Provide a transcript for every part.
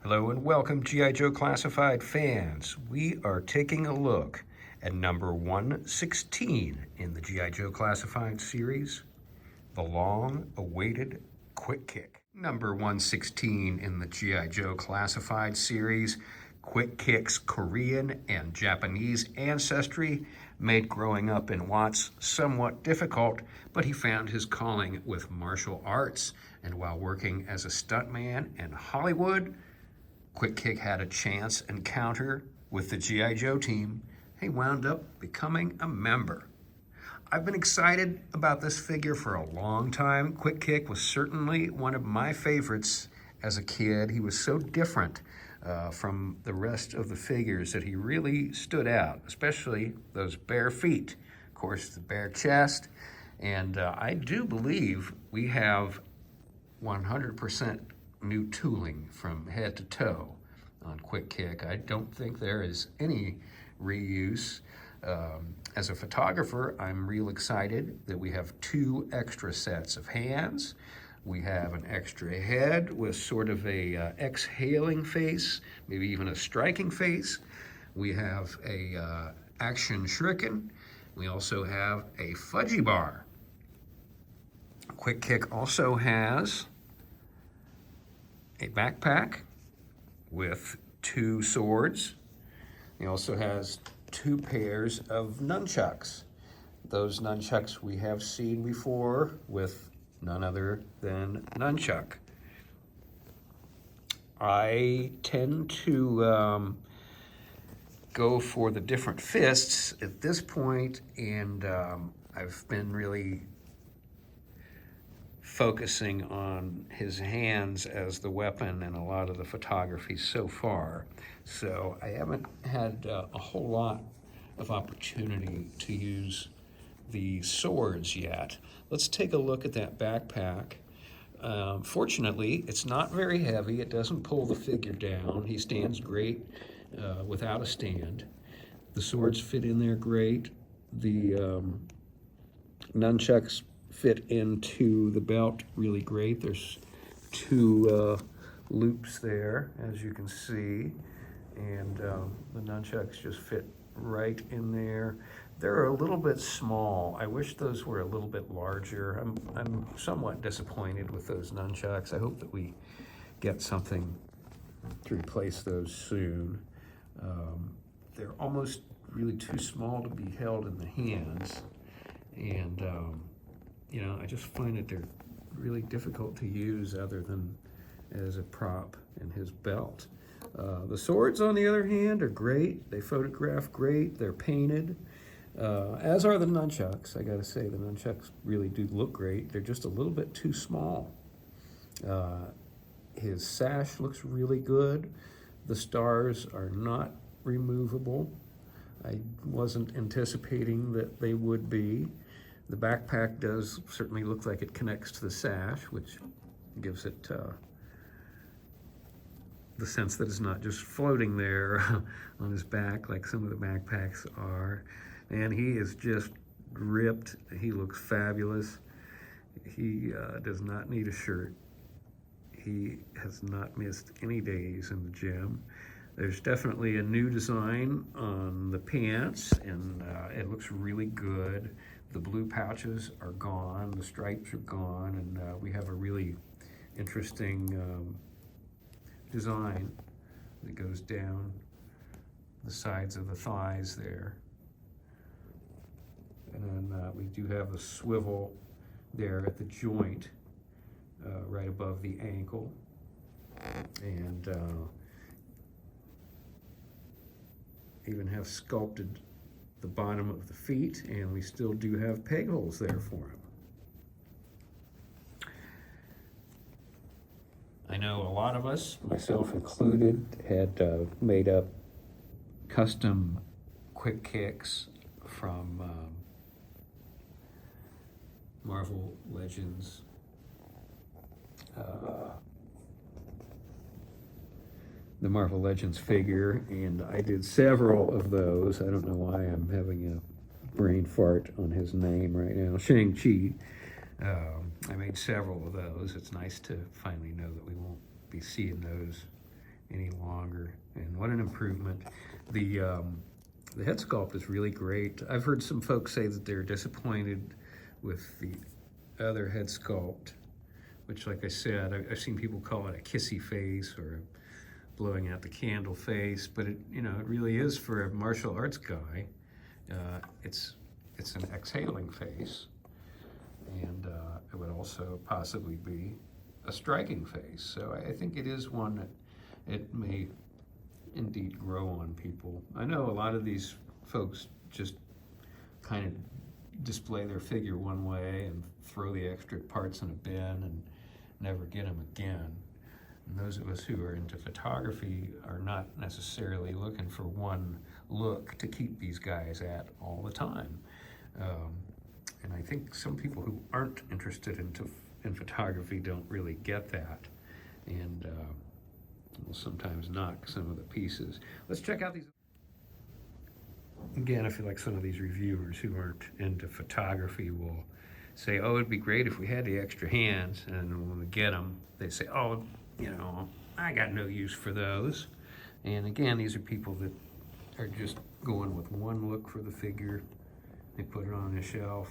Hello and welcome, G.I. Joe Classified fans. We are taking a look at number 116 in the G.I. Joe Classified series, the long-awaited Quick Kick. Number 116 in the G.I. Joe Classified series, Quick Kick's Korean and Japanese ancestry made growing up in Watts somewhat difficult, but he found his calling with martial arts, and while working as a stuntman in Hollywood, Quick Kick had a chance encounter with the G.I. Joe team. He wound up becoming a member. I've been excited about this figure for a long time. Quick Kick was certainly one of my favorites as a kid. He was so different from the rest of the figures that he really stood out, especially those bare feet, of course, the bare chest. And I do believe we have 100% new tooling from head to toe on Quick Kick. I don't think there is any reuse. As a photographer, I'm real excited that we have 2 extra sets of hands. We have an extra head with sort of a exhaling face, maybe even a striking face. We have a action shuriken. We also have a fudgy bar. Quick Kick also has a backpack with 2 swords. He also has 2 pairs of nunchucks. Those nunchucks we have seen before with none other than Nunchuck. I tend to go for the different fists at this point, and I've been really focusing on his hands as the weapon in a lot of the photography so far. So I haven't had a whole lot of opportunity to use the swords yet. Let's take a look at that backpack. Fortunately, it's not very heavy. It doesn't pull the figure down. He stands great without a stand. The swords fit in there great. The nunchucks fit into the belt really great. There's 2 loops there, as you can see, and the nunchucks just fit right in there. They're a little bit small. I wish those were a little bit larger. I'm somewhat disappointed with those nunchucks. I hope that we get something to replace those soon. They're almost really too small to be held in the hands, and you know, I just find that they're really difficult to use other than as a prop in his belt. The swords, on the other hand, are great. They photograph great. They're painted, as are the nunchucks. I gotta say, the nunchucks really do look great. They're just a little bit too small. His sash looks really good. The stars are not removable. I wasn't anticipating that they would be. The backpack does certainly look like it connects to the sash, which gives it the sense that it's not just floating there on his back like some of the backpacks are. And he is just ripped. He looks fabulous. He does not need a shirt. He has not missed any days in the gym. There's definitely a new design on the pants, and it looks really good. The blue pouches are gone, the stripes are gone, and we have a really interesting design that goes down the sides of the thighs there. And then we do have the swivel there at the joint, right above the ankle. And even have sculpted the bottom of the feet, and we still do have peg holes there for him. I know a lot of us, myself included, had made up custom Quick Kicks from Marvel Legends. The Marvel Legends figure, and I did several of those. I don't know why I'm having a brain fart on his name right now. Shang-Chi. I made several of those. It's nice to finally know that we won't be seeing those any longer. And what an improvement. The head sculpt is really great. I've heard some folks say that they're disappointed with the other head sculpt, which, like I said, I've seen people call it a kissy face or a blowing out the candle face, but it really is, for a martial arts guy. It's an exhaling face, and it would also possibly be a striking face. So I think it is one that it may indeed grow on people. I know a lot of these folks just kind of display their figure one way and throw the extra parts in a bin and never get them again. And those of us who are into photography are not necessarily looking for one look to keep these guys at all the time. And I think some people who aren't interested in photography don't really get that, and will sometimes knock some of the pieces. Let's check out these. Again, I feel like some of these reviewers who aren't into photography will say, oh, it'd be great if we had the extra hands, and when we get them, they say, oh, I got no use for those. And again, these are people that are just going with one look for the figure. They put it on a shelf,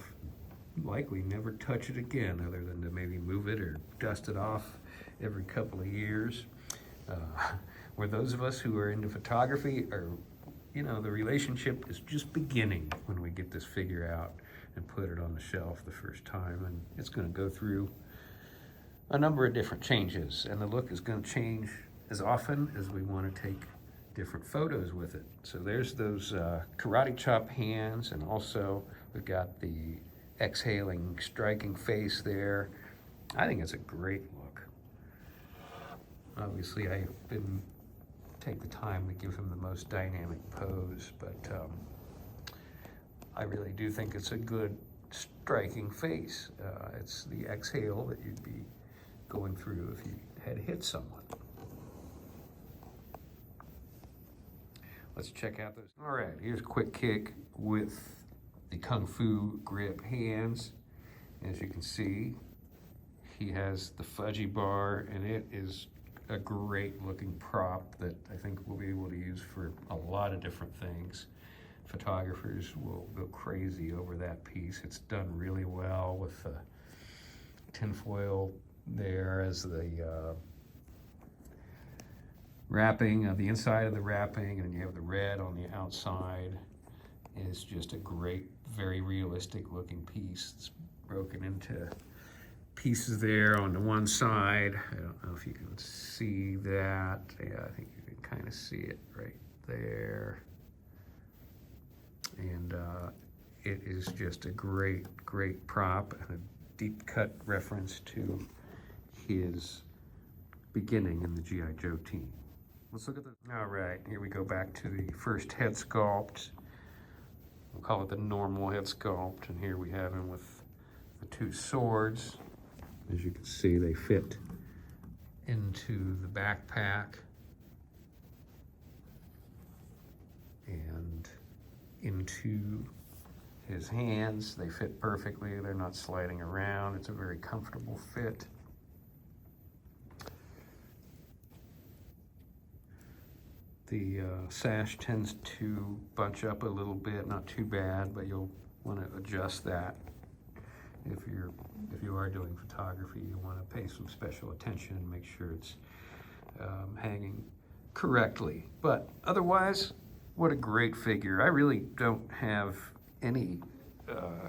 likely never touch it again, other than to maybe move it or dust it off every couple of years. Where those of us who are into photography are, the relationship is just beginning when we get this figure out and put it on the shelf the first time, and it's going to go through a number of different changes, and the look is going to change as often as we want to take different photos with it. So there's those karate chop hands, and also we've got the exhaling, striking face there. I think it's a great look. Obviously, I didn't take the time to give him the most dynamic pose, but I really do think it's a good, striking face. It's the exhale that you'd be going through if you had hit someone. Let's check out those. All right, here's a quick kick with the Kung Fu grip hands. As you can see, he has the fudgy bar, and it is a great looking prop that I think we'll be able to use for a lot of different things. Photographers will go crazy over that piece. It's done really well with the tinfoil there as the wrapping, the inside of the wrapping, and you have the red on the outside. It's just a great, very realistic looking piece. It's broken into pieces there on the one side. I don't know if you can see that. Yeah, I think you can kind of see it right there. And it is just a great, great prop and a deep cut reference to his beginning in the G.I. Joe team. Let's look at the, all right, here we go back to the first head sculpt. We'll call it the normal head sculpt, and here we have him with the two swords. As you can see, they fit into the backpack and into his hands. They fit perfectly. They're not sliding around. It's a very comfortable fit. The sash tends to bunch up a little bit, not too bad, but you'll want to adjust that. If you are doing photography, you want to pay some special attention and make sure it's hanging correctly. But otherwise, what a great figure. I really don't have any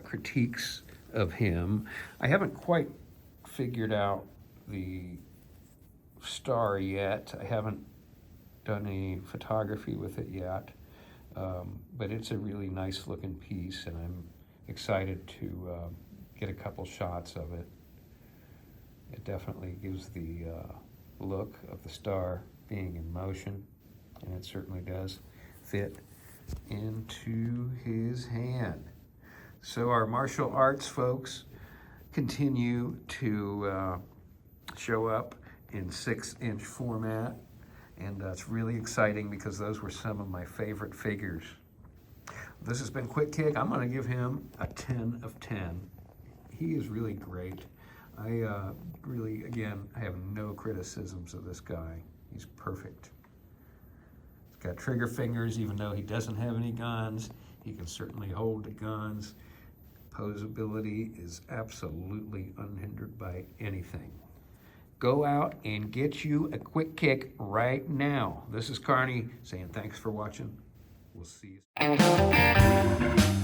critiques of him. I haven't quite figured out the star yet. I haven't done any photography with it yet, but it's a really nice looking piece, and I'm excited to get a couple shots of it. It definitely gives the look of the star being in motion, and it certainly does fit into his hand. So our martial arts folks continue to show up in 6-inch format, and it's really exciting because those were some of my favorite figures. This has been Quick Kick. I'm going to give him a 10 of 10. He is really great. I really, again, I have no criticisms of this guy. He's perfect. got trigger fingers, even though he doesn't have any guns. He can certainly hold the guns. Posability is absolutely unhindered by anything. Go out and get you a quick kick right now. This is Carney saying thanks for watching. We'll see you.